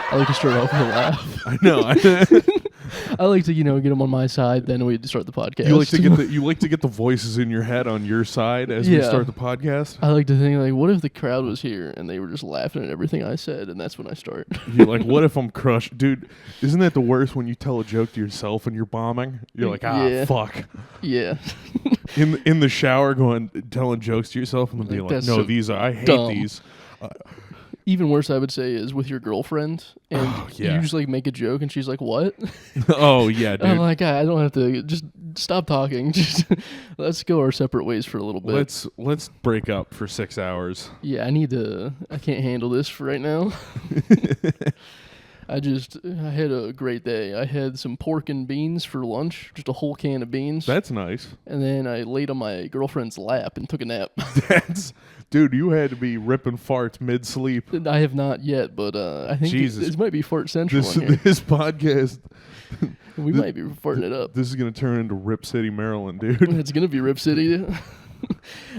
I like to start off with a laugh. I know. I like to, get them on my side, then we start the podcast. You like to get the voices in your head on your side as we start the podcast. I like to think like, what if the crowd was here and they were just laughing at everything I said, and that's when I start. You're like, what if I'm crushed, dude? Isn't that the worst when you tell a joke to yourself and you're bombing? You're like, fuck. Yeah. in the shower, telling jokes to yourself and then being like, no, I hate dumb. these. Even worse, I would say, is with your girlfriend, and you just like make a joke, and she's like, "What?" Oh yeah, dude. I'm like, I don't have to. Just stop talking. Just let's go our separate ways for a little bit. Let's break up for 6 hours. Yeah, I can't handle this for right now. I had a great day. I had some pork and beans for lunch, just a whole can of beans. That's nice. And then I laid on my girlfriend's lap and took a nap. Dude, you had to be ripping farts mid-sleep. I have not yet, but I think this might be Fart Central on here. This podcast... We might be farting it up. This is going to turn into Rip City, Maryland, dude. It's going to be Rip City.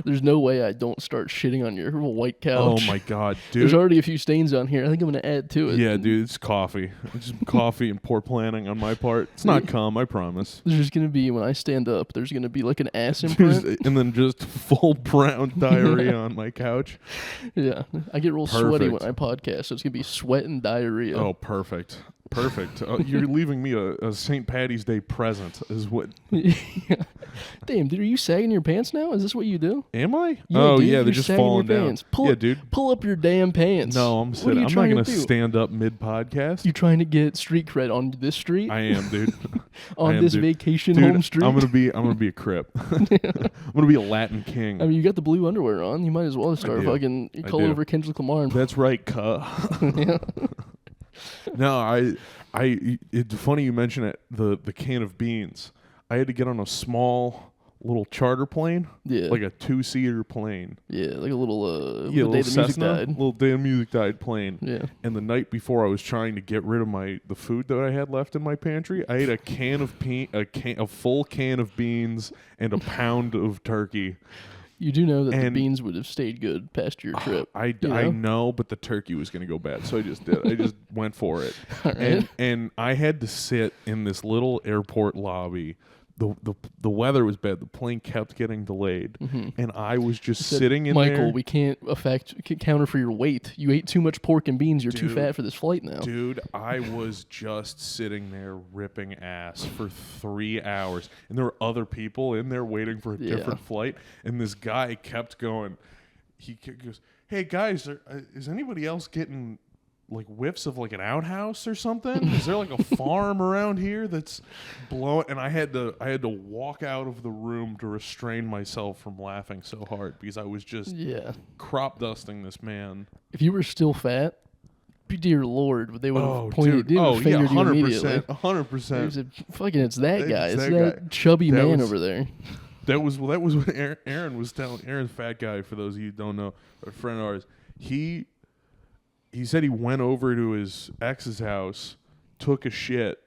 There's no way I don't start shitting on your white couch. Oh my god, dude. There's already a few stains on here. I think I'm going to add to it. Yeah, dude, it's coffee. It's just coffee and poor planning on my part. It's not cum, I promise. There's just going to be, when I stand up, there's going to be like an ass imprint. And then just full brown diarrhea on my couch. Yeah. I get real sweaty when I podcast, so it's going to be sweat and diarrhea. Oh, perfect. You're leaving me a St. Patty's Day present is what... Damn, dude, are you sagging your pants now? Is this what you do? Am I? Yeah, dude, they're just falling down. Dude. Pull up your damn pants. No, I'm sitting. I'm not going to stand up mid-podcast. You trying to get street cred on this street? I am, dude. On this vacation home street? I'm gonna be a crip. I'm gonna be a Latin king. I mean, you got the blue underwear on. You might as well start fucking call over Kendrick Lamar. That's right, cuh. Yeah. No, it's funny you mention it. The can of beans. I had to get on a small little charter plane. Yeah. Like a 2-seater plane. Yeah, like a little little day the music died. Little day the music died plane. Yeah. And the night before I was trying to get rid of the food that I had left in my pantry, I ate a full can of beans and a pound of turkey. You do know that the beans would have stayed good past your trip. I know, but the turkey was going to go bad, so I just did. I just went for it. All right. And I had to sit in this little airport lobby. The weather was bad. The plane kept getting delayed, and I was just sitting in there. Michael, we can't counter for your weight. You ate too much pork and beans. You're too fat for this flight now. Dude, I was just sitting there ripping ass for 3 hours, and there were other people in there waiting for a different flight, and this guy kept going. He goes, "Hey guys, is anybody else getting like whiffs of like an outhouse or something? Is there like a farm around here that's blowing?" And I had to walk out of the room to restrain myself from laughing so hard because I was just crop dusting this man. If you were still fat, dear Lord, they would have pointed you. Oh, yeah, 100%. 100%. Fucking, it's that guy. It's that chubby man over there. That was what Aaron was telling. Aaron's fat guy, for those of you who don't know, a friend of ours. He said he went over to his ex's house, took a shit.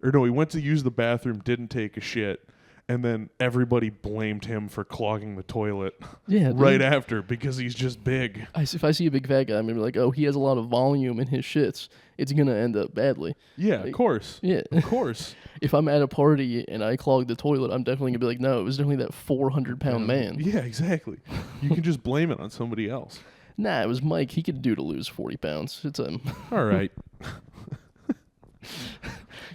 Or no, he went to use the bathroom, didn't take a shit. And then everybody blamed him for clogging the toilet right after because he's just big. If I see a big fat guy, I'm going to be like, oh, he has a lot of volume in his shits. It's going to end up badly. Yeah, of course. Yeah. Of course. If I'm at a party and I clog the toilet, I'm definitely going to be like, no, it was definitely that 400-pound man. Yeah, exactly. You can just blame it on somebody else. Nah, it was Mike. He could do to lose 40 pounds. It's him. All right.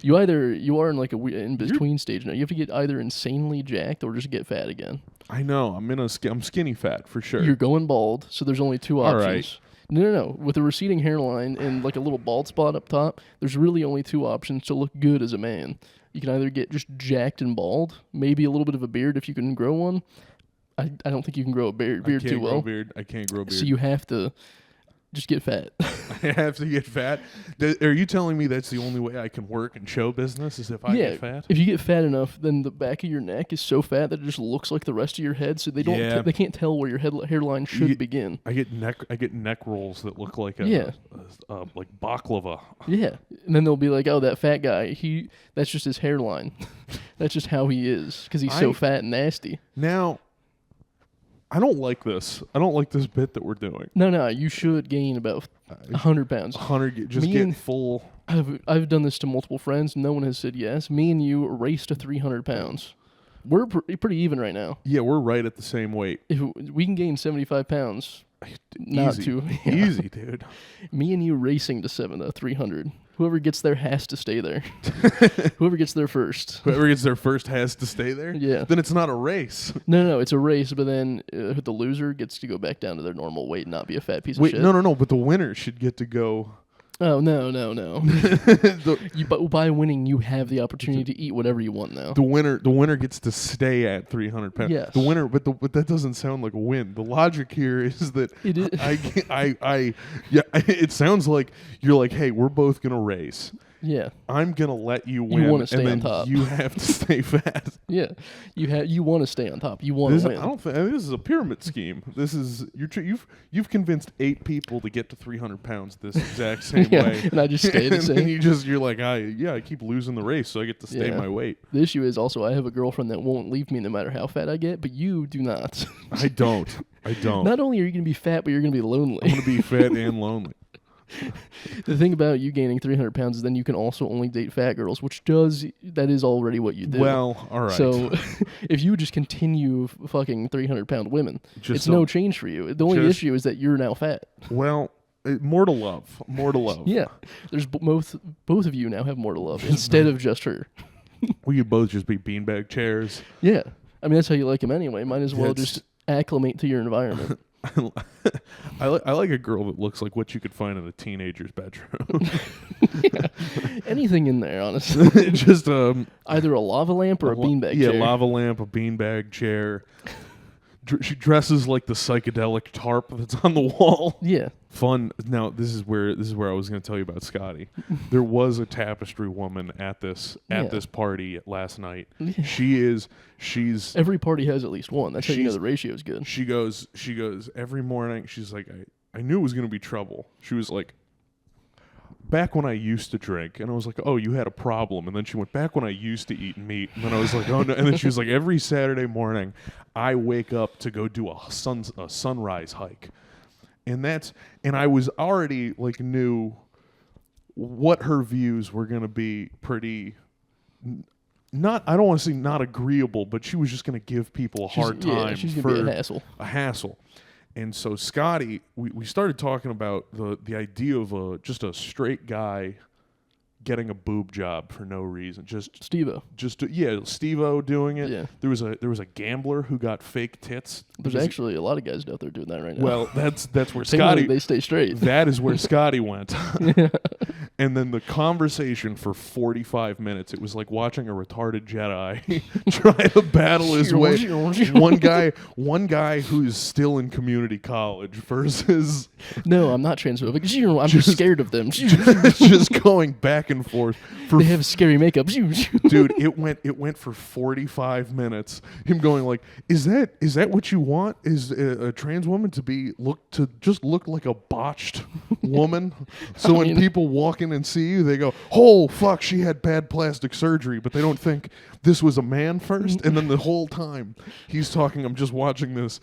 You are in like a in between stage now. You have to get either insanely jacked or just get fat again. I know. I'm skinny fat for sure. You're going bald, so there's only two options. All right. No. With a receding hairline and like a little bald spot up top, there's really only two options to look good as a man. You can either get just jacked and bald, maybe a little bit of a beard if you can grow one. I don't think you can grow a beard too well. I can't grow a beard. So you have to just get fat. I have to get fat? Are you telling me that's the only way I can work in show business is if I get fat? If you get fat enough, then the back of your neck is so fat that it just looks like the rest of your head, so they don't they can't tell where your hairline should begin. I get neck rolls that look like like baklava. Yeah. And then they'll be like, "Oh, that fat guy, that's just his hairline." That's just how he is because he's so fat and nasty. Now, I don't like this. I don't like this bit that we're doing. No, you should gain about 100 pounds. 100. Just Me get and- full. I've done this to multiple friends. No one has said yes. Me and you race to 300 pounds. We're pretty even right now. Yeah, we're right at the same weight. If we can gain 75 pounds, not Easy. too Easy, dude. Me and you racing to 300. Whoever gets there has to stay there. Whoever gets there first. Whoever gets there first has to stay there? Yeah. Then it's not a race. No, it's a race, but then the loser gets to go back down to their normal weight and not be a fat piece of Wait, shit. no, but the winner should get to go. Oh, no. But by winning, you have the opportunity to eat whatever you want now. The winner gets to stay at 300 pounds. Yes. The winner, but that doesn't sound like a win. The logic here is that It is. it sounds like you're like, hey, we're both gonna race. Yeah. I'm gonna let you win, wanna stay and on then top. you have to stay fat. Yeah. You want to stay on top. You want to win. I don't think this is a pyramid scheme. This is you've convinced 8 people to get to 300 pounds this exact same Yeah, way, and I just stay the and same. then you're like, I keep losing the race, so I get to stay Yeah. my weight. The issue is also I have a girlfriend that won't leave me no matter how fat I get, but you do not. I don't. Not only are you going to be fat, but you're going to be lonely. I'm gonna be fat and lonely. The thing about you gaining 300 pounds is then you can also only date fat girls, that is already what you do. Well, all right. So if you just continue fucking 300-pound women, Just it's so- no change for you. The only issue is that you're now fat. Well, more to love. More to love. Yeah. There's both of you now have more to love instead of just her. We could both just be beanbag chairs. Yeah. I mean, that's how you like him anyway. Might as well That's- just acclimate to your environment. I like a girl that looks like what you could find in a teenager's bedroom. Anything in there, honestly. Just Either a lava lamp or a beanbag yeah, chair. lava lamp, a beanbag chair. She dresses like the psychedelic tarp that's on the wall. Yeah. Fun. Now this is where I was going to tell you about Scotty. There was a tapestry woman at this party last night. Yeah. She's Every party has at least one. That's how you know She's- the ratio is good. She goes every morning. She's like, I knew it was going to be trouble. She was like, back when I used to drink, and I was like, oh, you had a problem. And then she went, back when I used to eat meat. And then I was like, oh no. And then she was like, every Saturday morning, I wake up to go do a sunrise hike. And I was already like knew what her views were going to be pretty. Not, I don't want to say not agreeable, but she was just going to give people a hard time. Yeah, she's going for to be a hassle. A hassle. And so Scotty, we started talking about the idea of just a straight guy getting a boob job for no reason. Steve-O. Steve-O doing it. Yeah. There was a gambler who got fake tits. There's actually a lot of guys out there doing that right now. Well, that's where Same Scotty. way they stay straight. That is where Scotty went. And then the conversation for 45 minutes, it was like watching a retarded Jedi try to battle his way. one guy who's still in community college versus No, I'm not transphobic. I'm just scared of them. just going back and forth for They have scary makeup. dude, it went for 45 minutes. Him going like, is that what you want? Is a trans woman to look like a botched woman? So when people walk in and see you, they go, oh fuck, she had bad plastic surgery, but they don't think this was a man first. And then the whole time he's talking, I'm just watching this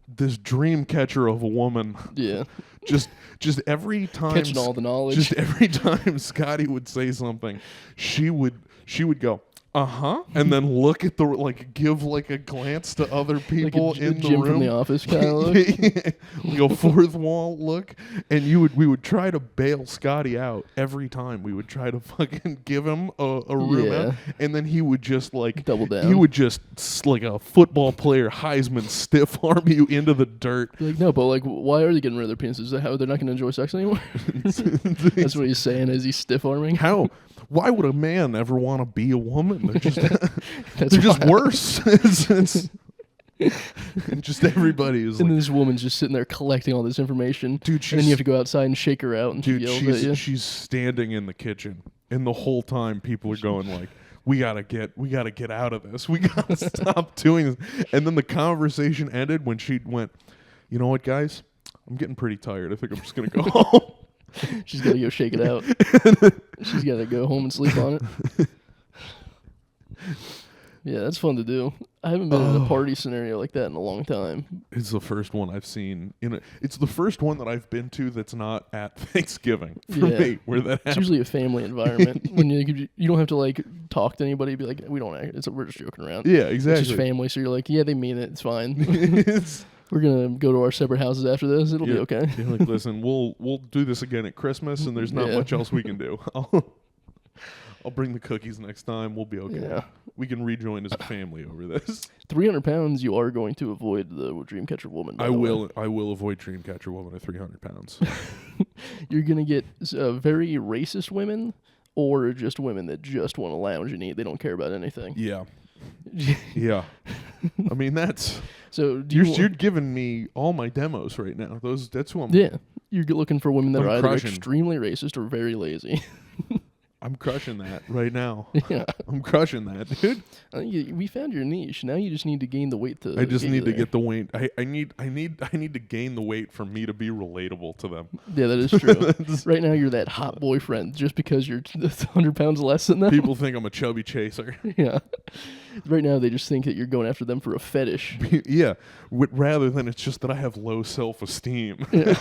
this dream catcher of a woman. Yeah. Just every time Catching all the knowledge. Just every time Scotty would say something, she would go, and then look at give like a glance to other people like a in the Jim room. from The Office kind of look. Like a fourth wall look, and we would try to bail Scotty out every time. We would try to fucking give him a room out, and then he would just like double down. He would just like a football player Heisman stiff arm you into the dirt. Like, no, but like, why are they getting rid of their penises? Is that how they're not going to enjoy sex anymore? That's what he's saying as he's stiff arming. How? Why would a man ever want to be a woman? They're just That's just why. worse. And just everybody is And like, then this woman's just sitting there collecting all this information. Dude, and then you have to go outside and shake her out, and dude, she yells at you. she's standing in the kitchen, and the whole time people are going like, we gotta get out of this. We gotta stop doing this. And then the conversation ended when she went, you know what, guys? I'm getting pretty tired. I think I'm just gonna go home. She's got to go shake it out. She's got to go home and sleep on it. Yeah, that's fun to do. I haven't been in a party scenario like that in a long time. It's the first one I've seen. It's the first one that I've been to that's not at Thanksgiving for me, where that It's happens. usually a family environment when you don't have to like talk to anybody. Be like, we don't act. We're just joking around. Yeah, exactly. It's just family, so you're like, yeah, they mean it. It's fine. We're gonna go to our separate houses after this. It'll be okay. You're like, listen, we'll do this again at Christmas, and there's not much else we can do. I'll bring the cookies next time. We'll be okay. Yeah. We can rejoin as a family over this. 300 pounds, you are going to avoid the Dreamcatcher woman. I will avoid Dreamcatcher woman at 300 pounds. You're going to get very racist women or just women that just want to lounge and eat. They don't care about anything. Yeah. Yeah. I mean, that's... So you're giving me all my demos right now. That's who I'm... Yeah. You're looking for women that are either crushing. Extremely racist or very lazy. I'm crushing that right now. Yeah. I'm crushing that, dude. We found your niche. Now you just need to gain the weight to. I just need to get the weight. I need to gain the weight for me to be relatable to them. Yeah, that is true. Right now you're that hot boyfriend just because you're 100 pounds less than them. People think I'm a chubby chaser. Yeah. Right now they just think that you're going after them for a fetish. Yeah. Rather than it's just that I have low self-esteem. Yeah.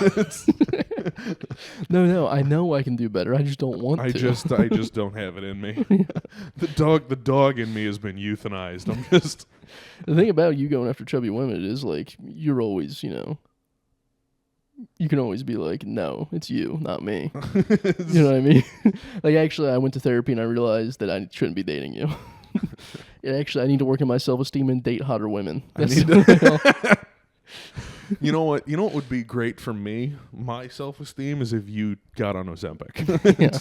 No, I know I can do better. I just don't want to. I just don't have it in me. Yeah. The dog in me has been euthanized. I'm just... The thing about you going after chubby women is like you're always, you can always be like, no, it's you, not me. You know what I mean? Like actually I went to therapy and I realized that I shouldn't be dating you. I need to work on my self-esteem and date hotter women. You know what would be great for me? My self-esteem is if you got on Ozempic. Yeah.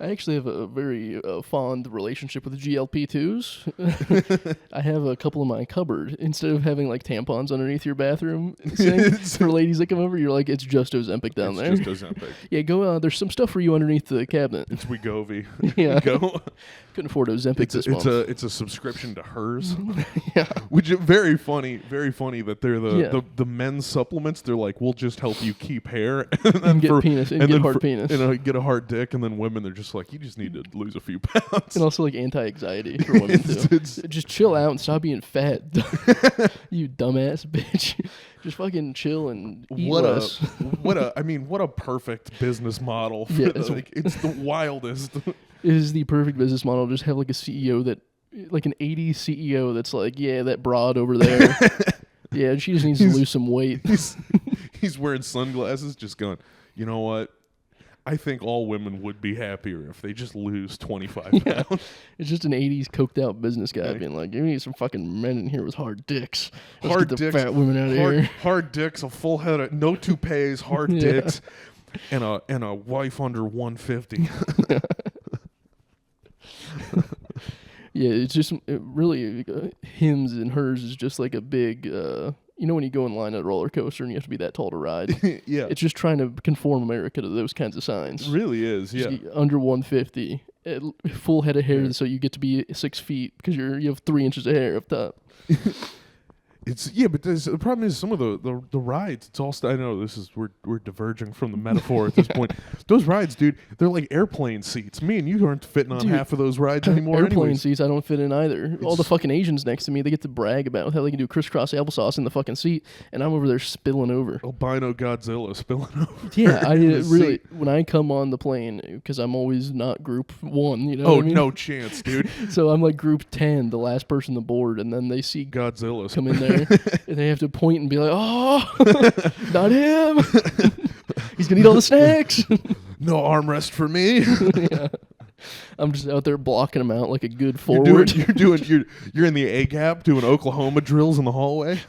I actually have a very fond relationship with GLP-2s. I have a couple in my cupboard. Instead of having like tampons underneath your bathroom sink for ladies that come over, you're like, it's just Ozempic down there. It's just Ozempic. Yeah, go. There's some stuff for you underneath the cabinet. It's Wegovy. Yeah. Go. Couldn't afford Ozempic this month. It's a subscription to hers. Yeah. Which is very funny that they're the men's supplements. They're like, we'll just help you keep hair and get penis and get hard penis. Get a hard dick, and then women they're just like, you just need to lose a few pounds. And also like anti-anxiety for women too. Just chill out and stop being fat. You dumbass bitch. Just fucking chill and eat less. What a perfect business model. It's the wildest. It is the perfect business model. Just have like a CEO like an 80s CEO that's like, yeah, that broad over there. Yeah, she just needs to lose some weight. He's wearing sunglasses, just going, you know what? I think all women would be happier if they just lose 25 pounds. It's just an 80s coked out business guy being like, you need some fucking men in here with hard dicks. Let's hard get the dicks, fat women out of here. Hard dicks, a full head of, no toupees, hard dicks, and a wife under 150. Yeah, it's just really hims and hers is just like a big... when you go in line at a roller coaster and you have to be that tall to ride? Yeah. It's just trying to conform America to those kinds of signs. It really is, yeah. Under 150, full head of hair, so you get to be 6 feet because you have 3 inches of hair up top. But the problem is some of the rides. It's all. I know we're diverging from the metaphor at this point. Those rides, dude, they're like airplane seats. Me and you aren't fitting on half of those rides anymore. Airplane seats, I don't fit in either. All the fucking Asians next to me, they get to brag about how they can do crisscross applesauce in the fucking seat, and I'm over there spilling over. Albino Godzilla spilling over. Yeah, I really when I come on the plane because I'm always not group 1. You know? Oh, what I mean? No chance, dude. So I'm like group 10, the last person to board, and then they see Godzilla come in there. And they have to point and be like, oh, not him. He's going to eat all the snacks. No armrest for me. Yeah. I'm just out there blocking him out like a good forward. You're in the A gap doing Oklahoma drills in the hallway.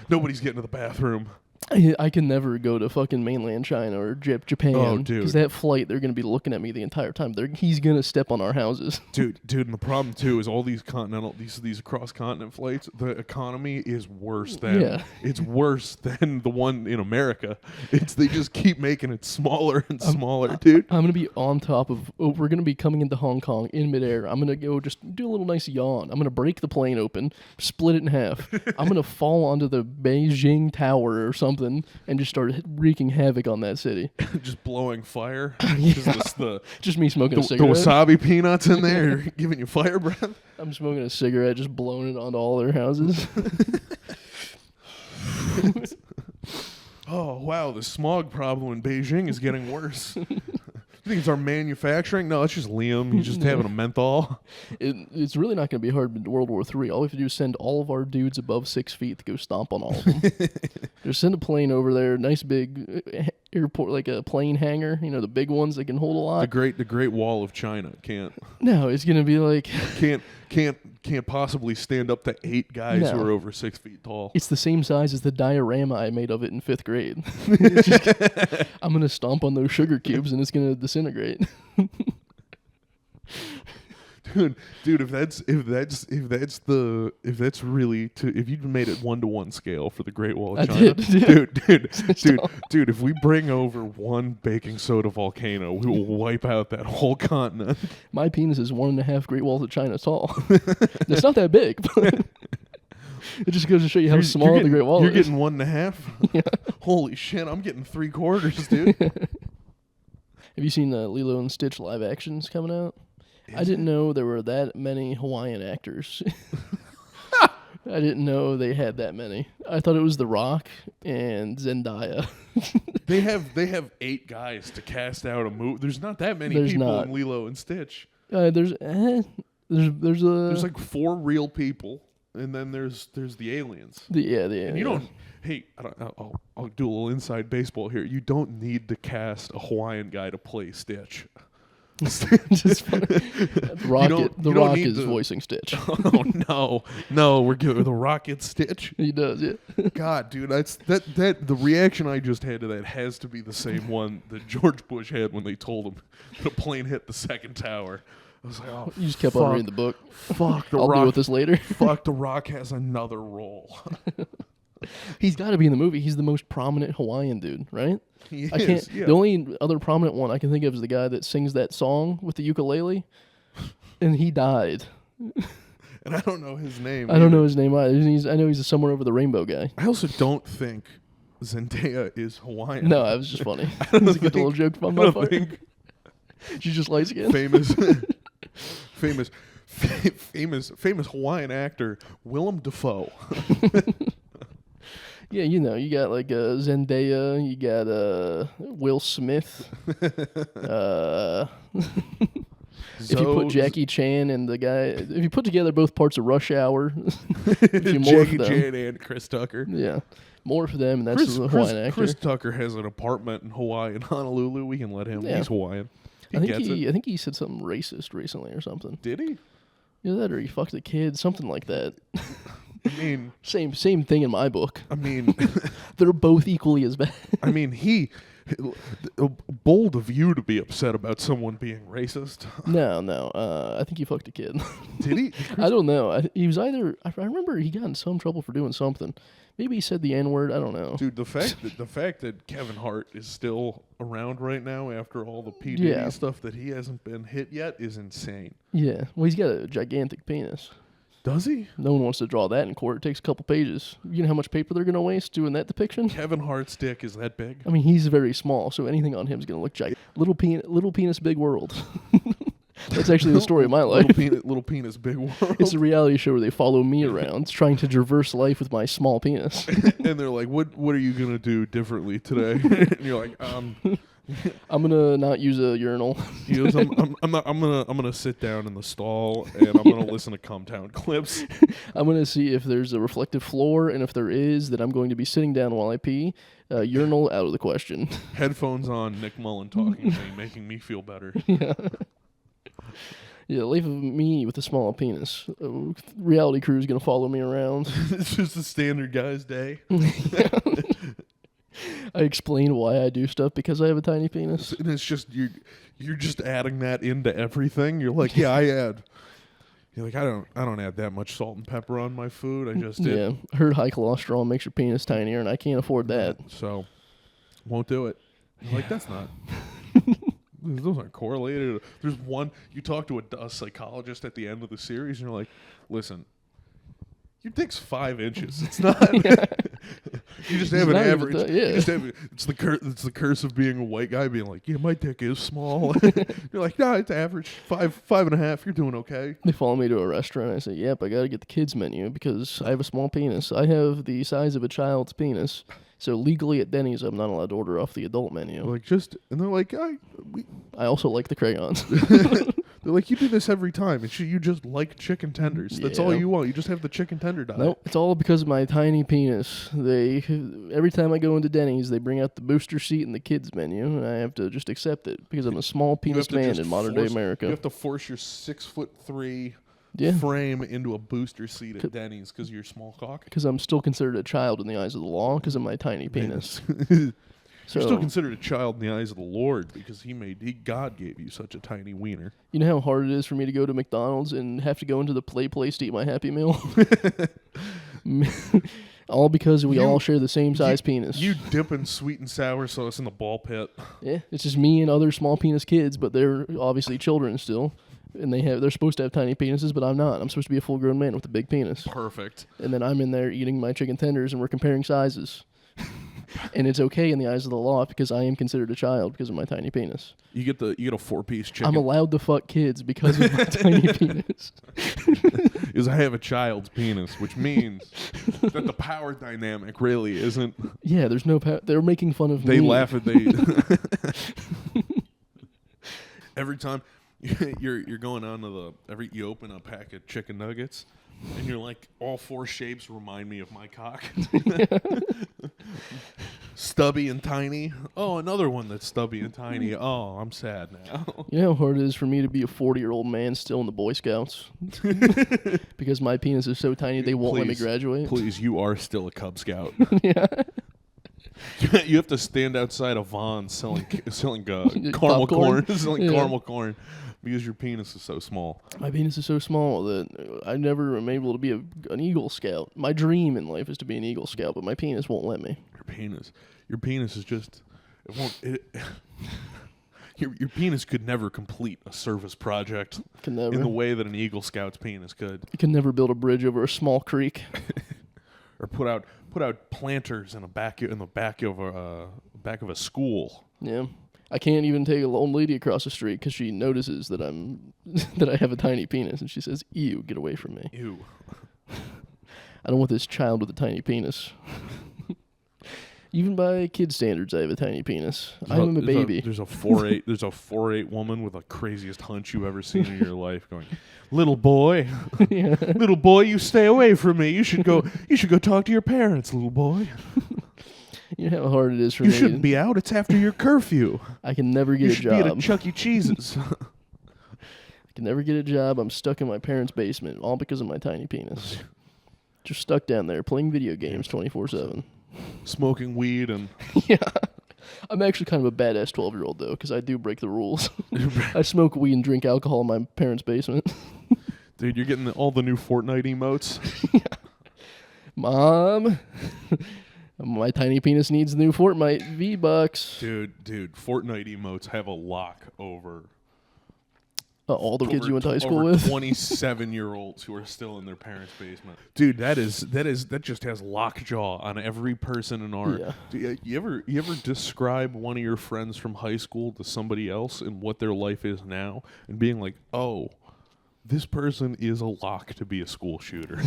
Nobody's getting to the bathroom. I can never go to fucking mainland China or Japan. Oh, dude. Because that flight, they're going to be looking at me the entire time. He's going to step on our houses. Dude, and the problem, too, is all these these cross-continent flights, the economy is worse than, it's worse than the one in America. They just keep making it smaller and smaller, dude. I'm going to be on top of, we're going to be coming into Hong Kong in midair. I'm going to go just do a little nice yawn. I'm going to break the plane open, split it in half. I'm going to fall onto the Beijing Tower or something. something and just start wreaking havoc on that city. Just blowing fire. Yeah. Just me smoking a the cigarette. wasabi peanuts in there giving you fire breath. I'm smoking a cigarette, just blowing it onto all their houses. Oh, wow, the smog problem in Beijing is getting worse. You think it's our manufacturing? No, it's just Liam. He's just having a menthol. It's really not going to be hard in World War III. All we have to do is send all of our dudes above 6 feet to go stomp on all of them. Just send a plane over there, nice big airport, like a plane hangar. You know, the big ones that can hold a lot. The Great Wall of China can't. No, it's going to be like can't possibly stand up to 8 guys who are over 6 feet tall. It's the same size as the diorama I made of it in 5th grade. I'm gonna stomp on those sugar cubes and it's gonna disintegrate. Dude, if you made it 1-to-1 scale for the Great Wall of China, dude, if we bring over one baking soda volcano, we will wipe out that whole continent. My penis is 1.5 Great Walls of China tall. It's not that big, but it just goes to show you how small the Great Wall is. You're getting 1.5? Yeah. Holy shit, I'm getting 3/4, dude. Have you seen Lilo and Stitch live actions coming out? I didn't know there were that many Hawaiian actors. I didn't know they had that many. I thought it was The Rock and Zendaya. They have 8 guys to cast out a movie. There's not that many people in Lilo and Stitch. There's like 4 real people, and then there's the aliens. The aliens. And you don't. Hey, I'll do a little inside baseball here. You don't need to cast a Hawaiian guy to play Stitch. Just funny. The Rock is voicing Stitch. Oh no, we're giving the Rocket Stitch. He does, yeah. God, dude, that the reaction I just had to that has to be the same one that George Bush had when they told him that a plane hit the second tower. I was like, oh, you just kept on reading the book. Fuck the I'll Rock. deal with this later. Fuck, the Rock has another role. He's got to be in the movie. He's the most prominent Hawaiian dude, right? He is. Yeah. The only other prominent one I can think of is the guy that sings that song with the ukulele, and he died. And I don't know his name. I don't know his name either. I know he's a somewhere over the rainbow guy. I also don't think Zendaya is Hawaiian. No, that was just funny. It was a good little joke from my part. She's just light skinned. Famous Hawaiian actor Willem Dafoe. Yeah, you know, you got like Zendaya, you got Will Smith. If you put Jackie Chan and the guy, if you put together both parts of Rush Hour, Jackie Chan and Chris Tucker. Yeah, more for them, and that's the Hawaiian actor. Chris Tucker has an apartment in Hawaii, in Honolulu. We can let him. Yeah. He's Hawaiian. I think he said something racist recently or something. Did he? Yeah, that or he fucked a kid, something like that. I mean, same thing in my book. I mean, they're both equally as bad. I mean, bold of you to be upset about someone being racist. No. I think he fucked a kid. Did he? I don't know. He was either. I remember he got in some trouble for doing something. Maybe he said the N-word. I don't know. Dude, the fact that Kevin Hart is still around right now after all the P. Diddy stuff that he hasn't been hit yet is insane. Yeah. Well, he's got a gigantic penis. Does he? No one wants to draw that in court. It takes a couple pages. You know how much paper they're going to waste doing that depiction? Kevin Hart's dick is that big? I mean, he's very small, so anything on him is going to look gigantic. Little penis, big world. That's actually the story of my life. Little penis, big world. It's a reality show where they follow me around, trying to traverse life with my small penis. And they're like, "What are you gonna do differently today?" And you're like, I'm gonna not use a urinal." He goes, I'm gonna sit down in the stall and I'm gonna listen to Come Town clips. I'm gonna see if there's a reflective floor, and if there is, then I'm going to be sitting down while I pee. Urinal out of the question. Headphones on, Nick Mullen talking to me, making me feel better. Yeah. Yeah, life of me with a small penis. Reality crew is going to follow me around. It's just a standard guy's day. I explain why I do stuff because I have a tiny penis. And it's just, you're just adding that into everything. You're like, yeah, You're like, I don't add that much salt and pepper on my food. I just did. Yeah, heard high cholesterol makes your penis tinier, and I can't afford that. So, won't do it. You're like, that's not... Those aren't correlated. There's one, you talk to a psychologist at the end of the series, and you're like, listen, Your dick's 5 inches. It's not. You just have an not even average. that, yeah. You just have, it's the curse of being a white guy, being like, yeah, my dick is small. You're like, nah, it's average. 5.5. You're doing okay. They follow me to a restaurant. I say, yep, I got to get the kids menu because I have a small penis. I have the size of a child's penis. So legally at Denny's, I'm not allowed to order off the adult menu. Like, and they're like, I also like the crayons. they're like, you do this every time. And you just like chicken tenders. That's all you want. You just have the chicken tender diet. Nope, it's all because of my tiny penis. Every time I go into Denny's, they bring out the booster seat and the kids menu, and I have to just accept it because I'm a small penis man in modern day America. You have to force your 6'3" Yeah. frame into a booster seat at Denny's because you're small cock. Because I'm still considered a child in the eyes of the law because of my tiny penis. So, you're still considered a child in the eyes of the Lord because God gave you such a tiny wiener. You know how hard it is for me to go to McDonald's and have to go into the play place to eat my Happy Meal? All because we all share the same size penis. You dipping sweet and sour sauce in the ball pit. Yeah, it's just me and other small penis kids, but they're obviously children still. And they're supposed to have tiny penises, but I'm not. I'm supposed to be a full-grown man with a big penis. Perfect. And then I'm in there eating my chicken tenders, and we're comparing sizes. And it's okay in the eyes of the law because I am considered a child because of my tiny penis. You get a 4-piece chicken. I'm allowed to fuck kids because of my tiny penis. Is I have a child's penis, which means that the power dynamic really isn't. Yeah, there's no power. They're making fun of me. They laugh at every time. You're going on to you open a pack of chicken nuggets, and you're like, all 4 shapes remind me of my cock. Stubby and tiny. Oh, another one that's stubby and tiny. Oh, I'm sad now. You know how hard it is for me to be a 40-year-old man still in the Boy Scouts? Because my penis is so tiny they won't let me graduate. Please, you are still a Cub Scout. Yeah. You have to stand outside of Vons selling caramel corn, caramel corn, because your penis is so small. My penis is so small that I never am able to be an Eagle Scout. My dream in life is to be an Eagle Scout, but my penis won't let me. Your penis is just, it won't. Your penis could never complete a service project in the way that an Eagle Scout's penis could. You can never build a bridge over a small creek, or put out planters in the back of a school. Yeah. I can't even take a old lady across the street because she notices that that I have a tiny penis, and she says, "Ew, get away from me." Ew. I don't want this child with a tiny penis. Even by kid standards, I have a tiny penis. I'm a baby. There's a 4'8" woman with the craziest hunch you've ever seen in your life going, "Little boy, Yeah. Little boy, you stay away from me. You should go talk to your parents, little boy. You know how hard it is for me. me. You shouldn't be out. It's after your curfew. I can never get a job. You should be at a Chuck E. Cheese's." I can never get a job. I'm stuck in my parents' basement, all because of my tiny penis. Just stuck down there playing video games 24/7. Smoking weed and... Yeah. I'm actually kind of a badass 12-year-old, though, because I do break the rules. I smoke weed and drink alcohol in my parents' basement. Dude, you're getting all the new Fortnite emotes? Yeah. Mom, my tiny penis needs new Fortnite V-Bucks. Dude, Fortnite emotes have a lock over... all the kids you went to high school with? 27-year-olds who are still in their parents' basement. Dude, that just has lockjaw on every person in our... Yeah. You ever describe one of your friends from high school to somebody else and what their life is now and being like, "Oh, this person is a lock to be a school shooter."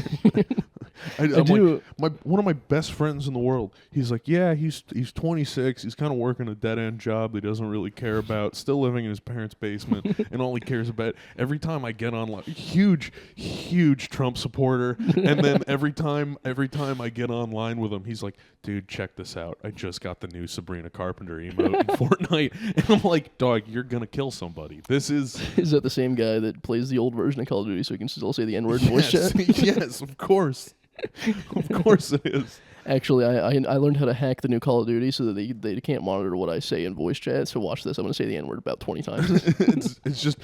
I'm do. Like, one of my best friends in the world, he's like, yeah, he's 26, he's kind of working a dead-end job that he doesn't really care about, still living in his parents' basement, and all he cares about, every time I get online, huge Trump supporter, and then every time I get online with him, he's like, "Dude, check this out, I just got the new Sabrina Carpenter emote in Fortnite," and I'm like, "Dog, you're gonna kill somebody. This is..." Is that the same guy that plays the old version of Call of Duty so he can still say the N-word in voice chat? Yes, of course. Of course it is. Actually, I learned how to hack the new Call of Duty so that they can't monitor what I say in voice chat. So watch this. I'm going to say the N-word about 20 times. It's just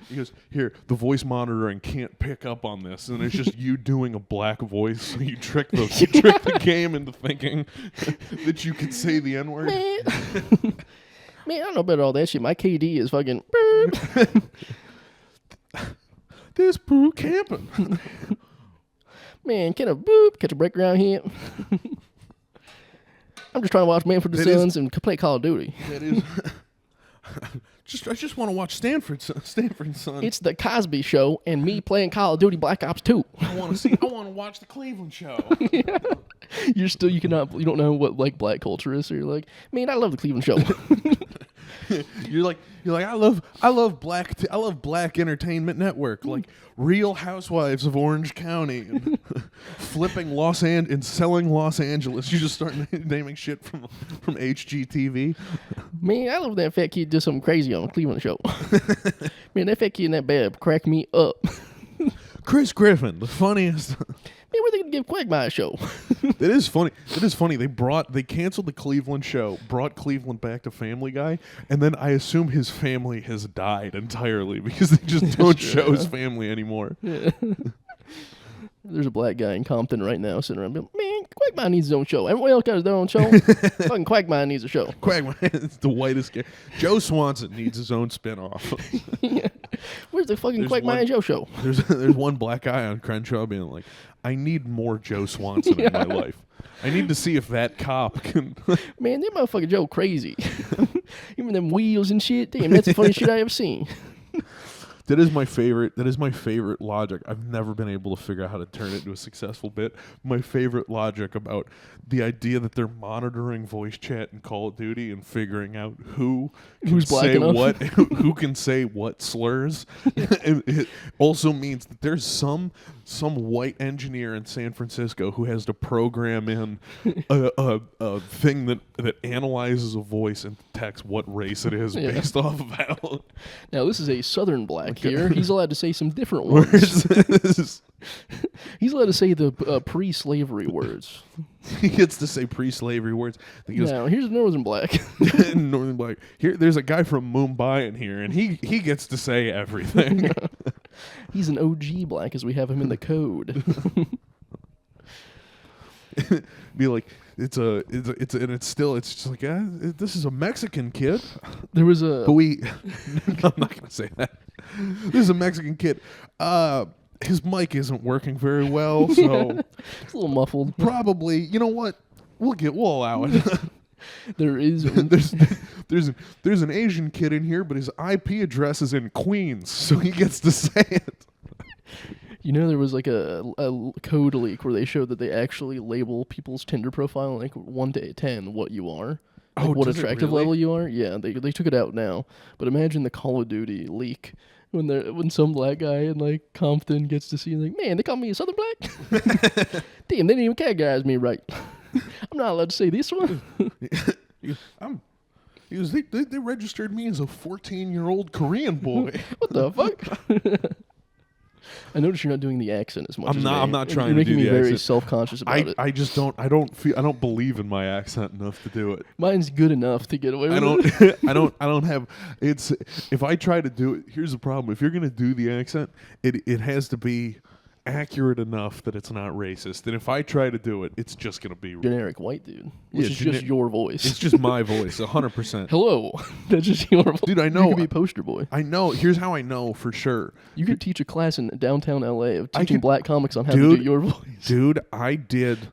he goes, "Here, the voice monitoring can't pick up on this," and it's just you doing a black voice. So you trick the game into thinking that you can say the N-word. Man, I don't know about all that shit. My KD is fucking... This poo camping. Man, catch a break around here. I'm just trying to watch Man for the Suns and play Call of Duty. That is. I just want to watch Stanford and Son. It's the Cosby Show and me playing Call of Duty Black Ops 2. I want to watch the Cleveland Show. Yeah. You don't know what like black culture is. So you're like, man, I love the Cleveland Show. You're like I love Black Entertainment Network, like Real Housewives of Orange County, and flipping and selling Los Angeles. You just start naming shit from HGTV. Man, I love that fat kid did something crazy on the Cleveland Show. Man, that fat kid in that bed cracked me up. Chris Griffin, the funniest. Man, where they gonna give Quagmire a show? That is funny. They canceled the Cleveland show, brought Cleveland back to Family Guy, and then I assume his family has died entirely because they just don't show his family anymore. Yeah. There's a black guy in Compton right now sitting around being, man, Quagmire needs his own show. Everyone else got their own show. Fucking Quagmire needs a show. Quagmire is the whitest guy. Joe Swanson needs his own spinoff. Yeah. Where's the fucking Quagmire Joe show? There's one black guy on Crenshaw being like, I need more Joe Swanson in my life. I need to see if that cop can. Man, that motherfucking Joe crazy. Even them wheels and shit. Damn, that's the funniest shit I ever seen. That is my favorite logic. I've never been able to figure out how to turn it into a successful bit. My favorite logic about the idea that they're monitoring voice chat in Call of Duty and figuring out who's black say enough. who can say what slurs. It also means that there's some white engineer in San Francisco who has to program in a thing that analyzes a voice and detects what race it is based off of how. Now this is a Southern black here. He's allowed to say some different words. He's allowed to say the pre-slavery words. He gets to say pre-slavery words. Now here's a Northern black. Northern black. There's a guy from Mumbai in here, and he gets to say everything. He's an OG black, as we have him in the code. Be like, it's just like, this is a Mexican kid. There was a. But I'm not gonna say that. This is a Mexican kid. His mic isn't working very well, so it's a little muffled. Probably, you know what? We'll allow it. There's an Asian kid in here, but his IP address is in Queens, so he gets to say it. You know, there was like a code leak where they showed that they actually label people's Tinder profile like 1 to 10 what you are. Like what attractive level you are. Yeah, they took it out now. But imagine the Call of Duty leak when some black guy in like Compton gets to see like, man, they call me a Southern black. Damn, they didn't even categorize me right. I'm not allowed to say this one. They registered me as a 14-year-old Korean boy. What the fuck? I notice you're not doing the accent as much. I'm not trying to do the accent. You're making me very self-conscious about it. I just don't. I don't believe in my accent enough to do it. Mine's good enough to get away with it. I don't have. It's if I try to do it. Here's the problem. If you're gonna do the accent, it has to be accurate enough that it's not racist. And if I try to do it, it's just gonna be generic white dude. Which is just your voice. It's just my voice, 100%. Hello, that's just your voice. Dude, I know. You could be a poster boy. I know. Here's how I know for sure. You could teach a class in downtown LA of teaching black comics on how to do your voice. Dude, I did.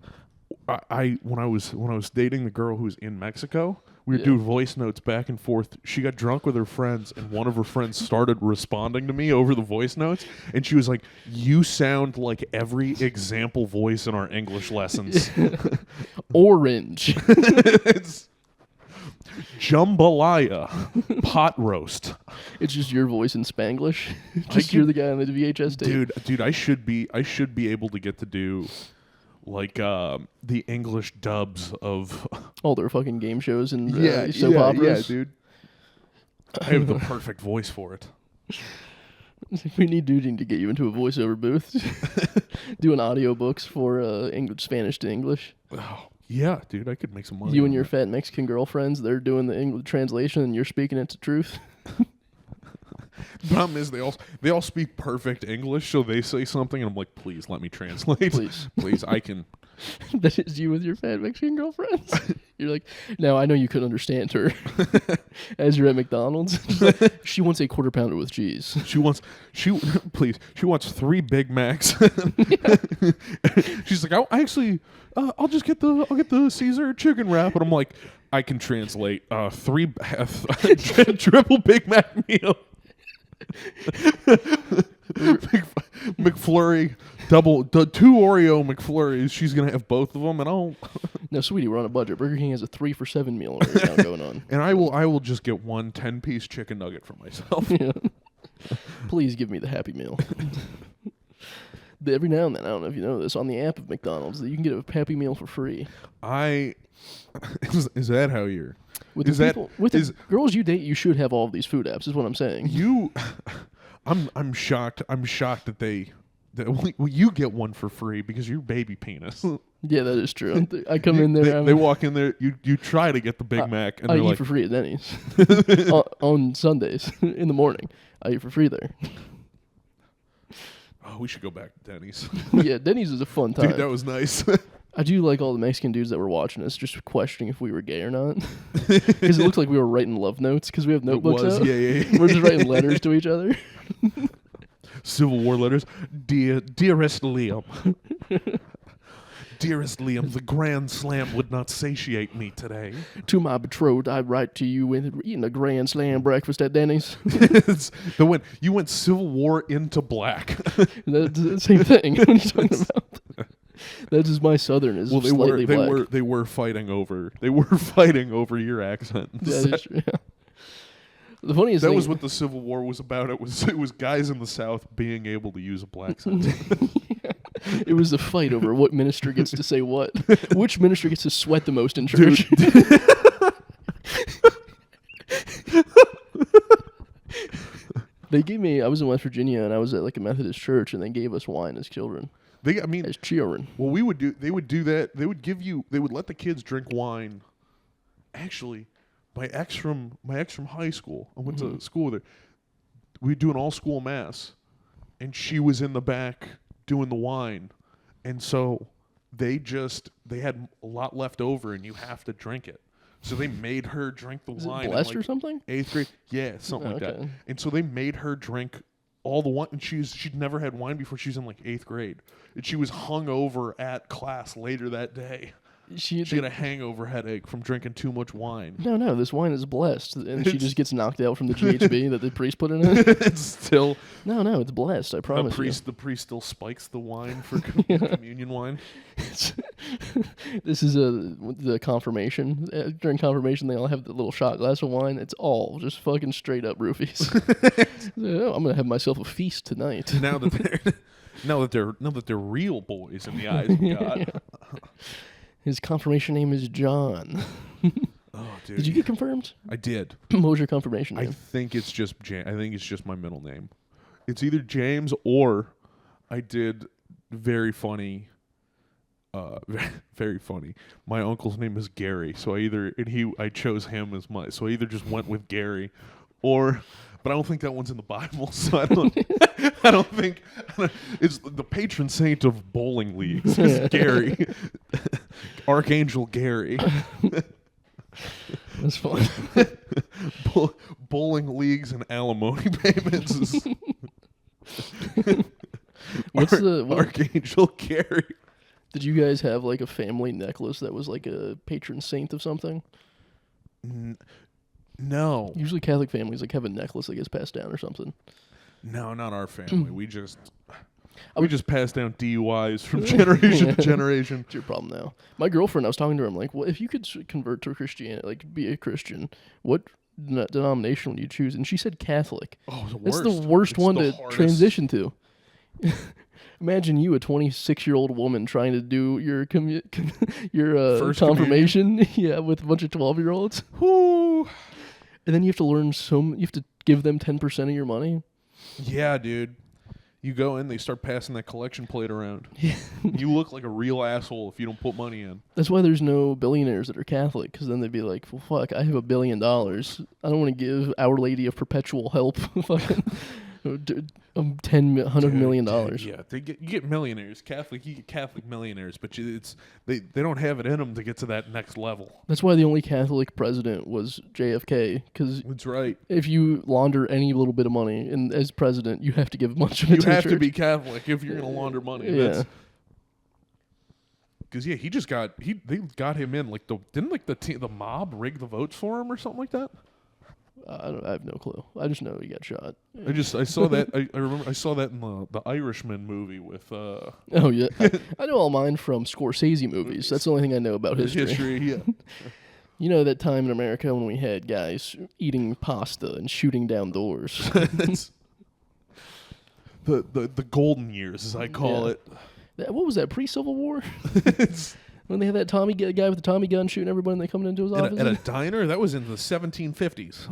When I was dating the girl who was in Mexico. We would do voice notes back and forth. She got drunk with her friends, and one of her friends started responding to me over the voice notes. And she was like, "You sound like every example voice in our English lessons." Orange. It's jambalaya, pot roast. It's just your voice in Spanglish. You're the guy on the VHS tape. Dude, I should be able to get to do. Like the English dubs of all their fucking game shows and soap operas. Yeah, dude. I have the perfect voice for it. We need Dude to get you into a voiceover booth, doing audiobooks for Spanish to English. Oh, yeah, dude, I could make some money. You and your fat Mexican girlfriends, they're doing the English translation, and you're speaking it to truth. The problem is they all speak perfect English, so they say something, and I'm like, please let me translate. Please, I can That is you with your fat Mexican girlfriends. You're like, now I know you couldn't understand her as you're at McDonald's. Like, she wants a quarter pounder with cheese. She wants 3 Big Macs. She's like, I'll just get the Caesar chicken wrap, and I'm like, I can translate 3 triple Big Mac meal. McFlurry, the 2 Oreo McFlurries. She's gonna have both of them, and I'll. No, sweetie, we're on a budget. Burger King has a 3 for $7 meal right now going on. And I will just get 1 10-piece chicken nugget for myself. Yeah. Please give me the Happy Meal. Every now and then, I don't know if you know this, on the app of McDonald's, that you can get a Happy Meal for free. Is that how you're? With the girls you date, you should have all of these food apps. Is what I'm saying. I'm shocked. I'm shocked that you get one for free because you're baby penis. Yeah, that is true. I come in there. They walk in there. You try to get the Big Mac, and I they're eat like, for free at Denny's on Sundays in the morning. I eat for free there. "Oh, we should go back to Denny's." Yeah, Denny's is a fun time. Dude, that was nice. I do like all the Mexican dudes that were watching us just questioning if we were gay or not. Because it looked like we were writing love notes because we have notebooks out. Yeah. We're just writing letters to each other. Civil War letters. Dearest Liam. Dearest Liam, the Grand Slam would not satiate me today. To my betrothed, I write to you with eating a Grand Slam breakfast at Denny's. You went Civil War into black. That's the same thing. What are you talking about? That's just my Southern is slightly black. They were fighting over your accent. That is true. Yeah. The funniest that thing was what the Civil War was about. It was guys in the South being able to use a black accent. Yeah. It was a fight over what minister gets to say what. Which minister gets to sweat the most in church? They gave me. I was in West Virginia and I was at like a Methodist church, and they gave us wine as children. As children. Well, they would do that. They would let the kids drink wine. Actually, my ex from high school, I went to school with her. We'd do an all-school mass, and she was in the back doing the wine, and so they had a lot left over, and you have to drink it. So they made her drink the wine. Blessed or something? 8th grade, yeah, something like that. And so they made her drink all the wine, and she'd never had wine before. She was in like 8th grade, and she was hungover at class later that day. She had a hangover headache from drinking too much wine. No, this wine is blessed, and she just gets knocked out from the GHB that the priest put in it. It's still no, it's blessed. I promise. The priest still spikes the wine for communion wine. This is the confirmation. During confirmation, they all have the little shot glass of wine. It's all just fucking straight up roofies. I'm gonna have myself a feast tonight. Now that they're real boys in the eyes of God. Yeah. His confirmation name is John. Oh, dude. Did you get confirmed? I did. What was your confirmation name? I think it's just my middle name. It's either James or I did very funny. Very funny. My uncle's name is Gary, so I chose him as so I either just went with Gary, but I don't think that one's in the Bible, so I don't think it's the patron saint of bowling leagues. It's Gary, Archangel Gary. That's fun. Bowling leagues and alimony payments. Archangel Gary? Did you guys have like a family necklace that was like a patron saint of something? No. Usually Catholic families like have a necklace that gets passed down or something. No, not our family. We just pass down DUIs from generation to generation. It's your problem now. My girlfriend, I was talking to her, I'm like, well, if you could convert to Christianity, like be a Christian, what denomination would you choose? And she said Catholic. Oh, the worst. It's the worst one to transition to. Imagine you, a 26-year-old woman, trying to do your First confirmation, yeah, with a bunch of 12-year-olds. Whoo! And then you have to learn you have to give them 10% of your money. Yeah, dude. You go in, they start passing that collection plate around. Yeah. You look like a real asshole if you don't put money in. That's why there's no billionaires that are Catholic, because then they'd be like, well, fuck, I have $1 billion. I don't want to give Our Lady of Perpetual Help $100 million. Yeah, you get millionaires. You get Catholic millionaires, but they don't have it in them to get to that next level. That's why the only Catholic president was JFK, because That's right. if you launder any little bit of money as president, you have to give much of it to the You have church. to be Catholic if you're going to launder money. Yeah. Because he just they got him in didn't the mob rig the votes for him or something like that? I have no clue. I just know he got shot. I saw that. I remember I saw that in the Irishman movie with. Oh yeah, I know all mine from Scorsese movies. That's the only thing I know about history. Yeah. You know that time in America when we had guys eating pasta and shooting down doors. That's the golden years, as I call it. What was that, pre-Civil War? When they had that guy with the Tommy gun shooting everybody when they coming into his office? At a diner? That was in the 1750s.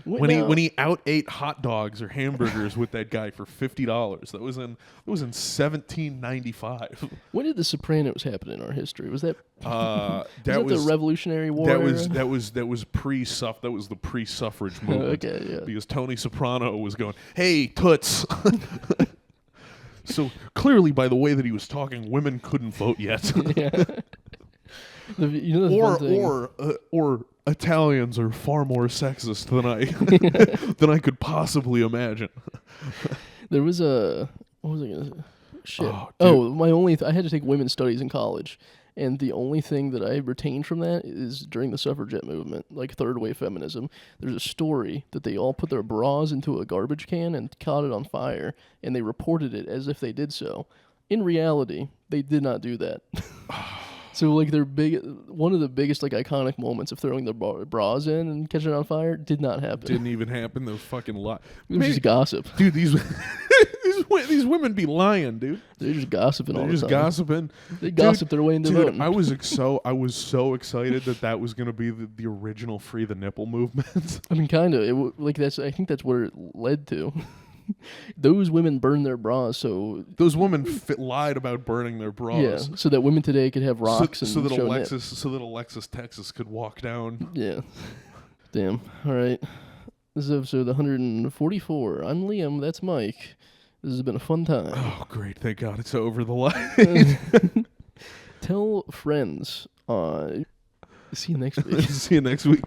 When he out-ate hot dogs or hamburgers with that guy for $50. That was in 1795. When did The Sopranos happen in our history? Was that was the Revolutionary War? That was the pre-suffrage movement. Okay, yeah. Because Tony Soprano was going, "Hey, toots." So clearly, by the way that he was talking, women couldn't vote yet. Yeah. Or Italians are far more sexist than I could possibly imagine. There was what was I gonna say? Shit. I had to take women's studies in college, and the only thing that I retained from that is during the suffragette movement, like third wave feminism. There's a story that they all put their bras into a garbage can and caught it on fire, and they reported it as if they did so. In reality, they did not do that. So like one of the biggest iconic moments of throwing their bras in and catching it on fire did not happen. Didn't even happen. Those fucking lie. It was just gossip, dude. These women be lying, dude. They're just gossiping all the time. They're just gossiping. They gossip their way into voting. I was so excited that was going to be the original Free the Nipple movement. I mean, kind of. I think that's what it led to. Those women burned their bras, so those women lied about burning their bras. Yeah, so that women today could have rocks so that show Alexis Texas could walk down. Yeah. Damn. All right. This is episode 144. I'm Liam. That's Mike. This has been a fun time. Oh, great! Thank God it's over the line. Tell friends. See you next week. See you next week.